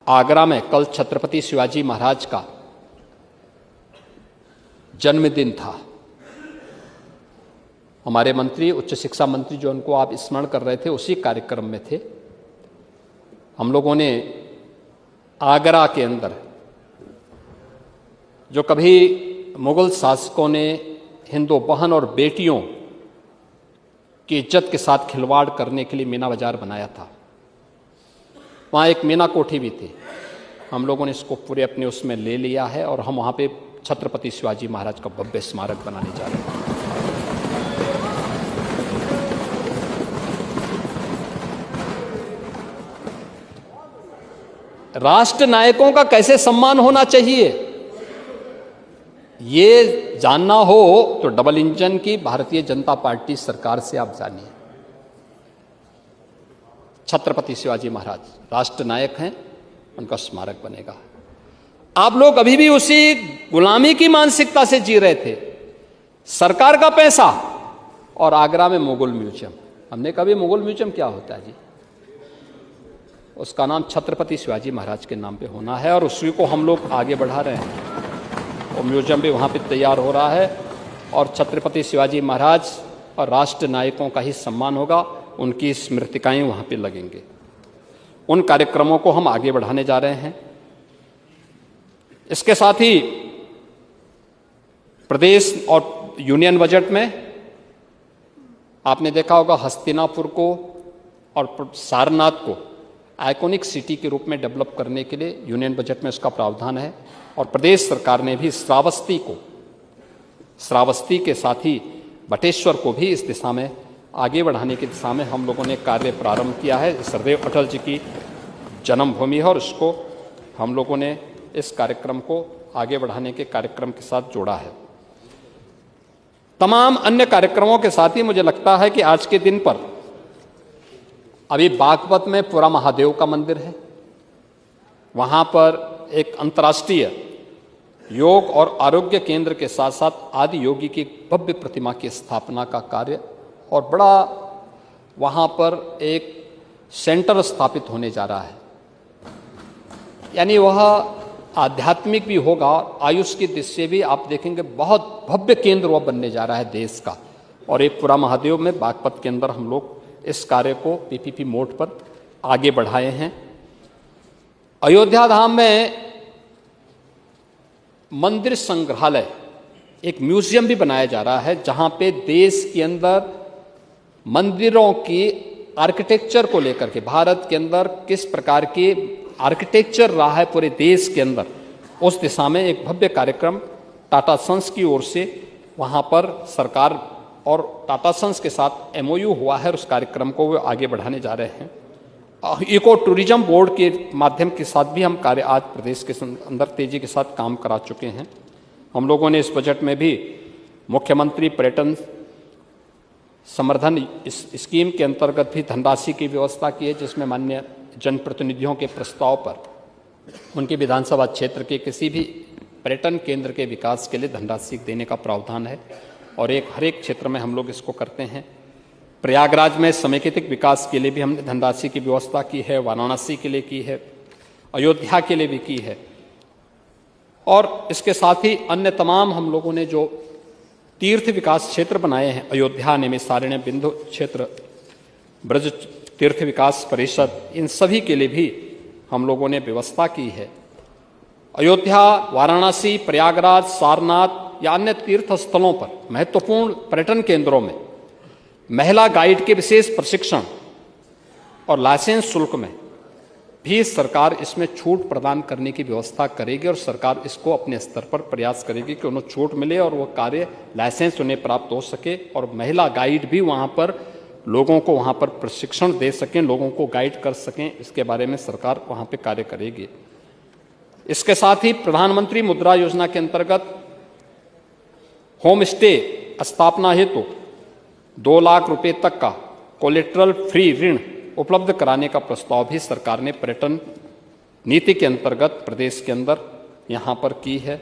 आगरा में कल छत्रपति शिवाजी महाराज का जन्मदिन था। हमारे मंत्री, उच्च शिक्षा मंत्री जो उनको आप स्मरण कर रहे थे, उसी कार्यक्रम में थे। हम लोगों ने आगरा के अंदर जो कभी मुगल शासकों ने हिंदू बहन और बेटियों की इज्जत के साथ खिलवाड़ करने के लिए मीना बाजार बनाया था, वहाँ एक मीना कोठी भी थी। हम लोगों ने इसको पूरे अपने उसमें ले लिया है और हम वहाँ पे छत्रपति शिवाजी महाराज का भव्य स्मारक बनाने जा रहे हैं। राष्ट्र नायकों का कैसे सम्मान होना चाहिए, ये जानना हो तो डबल इंजन की भारतीय जनता पार्टी सरकार से आप जानिए। छत्रपति शिवाजी महाराज राष्ट्र नायक हैं, उनका स्मारक बनेगा। आप लोग अभी भी उसी गुलामी की मानसिकता से जी रहे थे, सरकार का पैसा और आगरा में मुगल म्यूजियम। हमने कभी मुगल म्यूजियम क्या होता है जी, उसका नाम छत्रपति शिवाजी महाराज के नाम पे होना है और उसी को हम लोग आगे बढ़ा रहे हैं। और म्यूजियम भी वहाँ पे तैयार हो रहा है और छत्रपति शिवाजी महाराज और राष्ट्र नायकों का ही सम्मान होगा, उनकी स्मृतिकाएं वहाँ पे लगेंगे। उन कार्यक्रमों को हम आगे बढ़ाने जा रहे हैं। इसके साथ ही प्रदेश और यूनियन बजट में आपने देखा होगा, हस्तिनापुर को और सारनाथ को आइकॉनिक सिटी के रूप में डेवलप करने के लिए यूनियन बजट में उसका प्रावधान है। और प्रदेश सरकार ने भी श्रावस्ती के साथ ही बटेश्वर को भी इस दिशा में आगे बढ़ाने की दिशा में हम लोगों ने कार्य प्रारंभ किया है। सरदेव अटल जी की जन्मभूमि है और उसको हम लोगों ने इस कार्यक्रम को आगे बढ़ाने के कार्यक्रम के साथ जोड़ा है। तमाम अन्य कार्यक्रमों के साथ ही मुझे लगता है कि आज के दिन पर अभी बागपत में पुरा महादेव का मंदिर है, वहां पर एक अंतर्राष्ट्रीय योग और आरोग्य केंद्र के साथ साथ आदि योगी की भव्य प्रतिमा की स्थापना का कार्य और बड़ा वहां पर एक सेंटर स्थापित होने जा रहा है। यानी वह आध्यात्मिक भी होगा, आयुष की दृष्टि से भी आप देखेंगे बहुत भव्य केंद्र वह बनने जा रहा है देश का। और एक पुरा महादेव में बागपत के अंदर हम लोग इस कार्य को पीपीपी मोड पर आगे बढ़ाए हैं। अयोध्या धाम में मंदिर संग्रहालय, एक म्यूजियम भी बनाया जा रहा है, जहां पे देश के अंदर मंदिरों की आर्किटेक्चर को लेकर के, भारत के अंदर किस प्रकार की आर्किटेक्चर रहा है पूरे देश के अंदर, उस दिशा में एक भव्य कार्यक्रम टाटा सन्स की ओर से वहां पर सरकार और टाटा सन्स के साथ एमओयू हुआ है। उस कार्यक्रम को वो आगे बढ़ाने जा रहे हैं। इको टूरिज्म बोर्ड के माध्यम के साथ भी हम कार्य आज प्रदेश के अंदर तेजी के साथ काम करा चुके हैं। हम लोगों ने इस बजट में भी मुख्यमंत्री पर्यटन संवर्धन स्कीम के अंतर्गत भी धनराशि की व्यवस्था की है, जिसमें माननीय जनप्रतिनिधियों के प्रस्ताव पर उनके विधानसभा क्षेत्र के किसी भी पर्यटन केंद्र के विकास के लिए धनराशि देने का प्रावधान है और हर एक क्षेत्र में हम लोग इसको करते हैं। प्रयागराज में समेकित विकास के लिए भी हमने धनराशि की व्यवस्था की है, वाराणसी के लिए की है, अयोध्या के लिए भी की है। और इसके साथ ही अन्य तमाम हम लोगों ने जो तीर्थ विकास क्षेत्र बनाए हैं, अयोध्या, नैमिषारण्य, बिंदु क्षेत्र, ब्रज तीर्थ विकास परिषद, इन सभी के लिए भी हम लोगों ने व्यवस्था की है। अयोध्या, वाराणसी, प्रयागराज, सारनाथ या अन्य तीर्थ स्थलों पर महत्वपूर्ण पर्यटन केंद्रों में महिला गाइड के विशेष प्रशिक्षण और लाइसेंस शुल्क में भी सरकार इसमें छूट प्रदान करने की व्यवस्था करेगी और सरकार इसको अपने स्तर पर प्रयास करेगी कि उन्हें छूट मिले और वो कार्य लाइसेंस उन्हें प्राप्त हो सके और महिला गाइड भी वहाँ पर लोगों को वहाँ पर प्रशिक्षण दे सकें, लोगों को गाइड कर सकें। इसके बारे में सरकार वहाँ पे कार्य करेगी। इसके साथ ही प्रधानमंत्री मुद्रा योजना के अंतर्गत होम स्टे स्थापना हेतु 2 लाख रुपए तक का कोलेट्रल फ्री ऋण उपलब्ध कराने का प्रस्ताव भी सरकार ने पर्यटन नीति के अंतर्गत प्रदेश के अंदर यहाँ पर की है।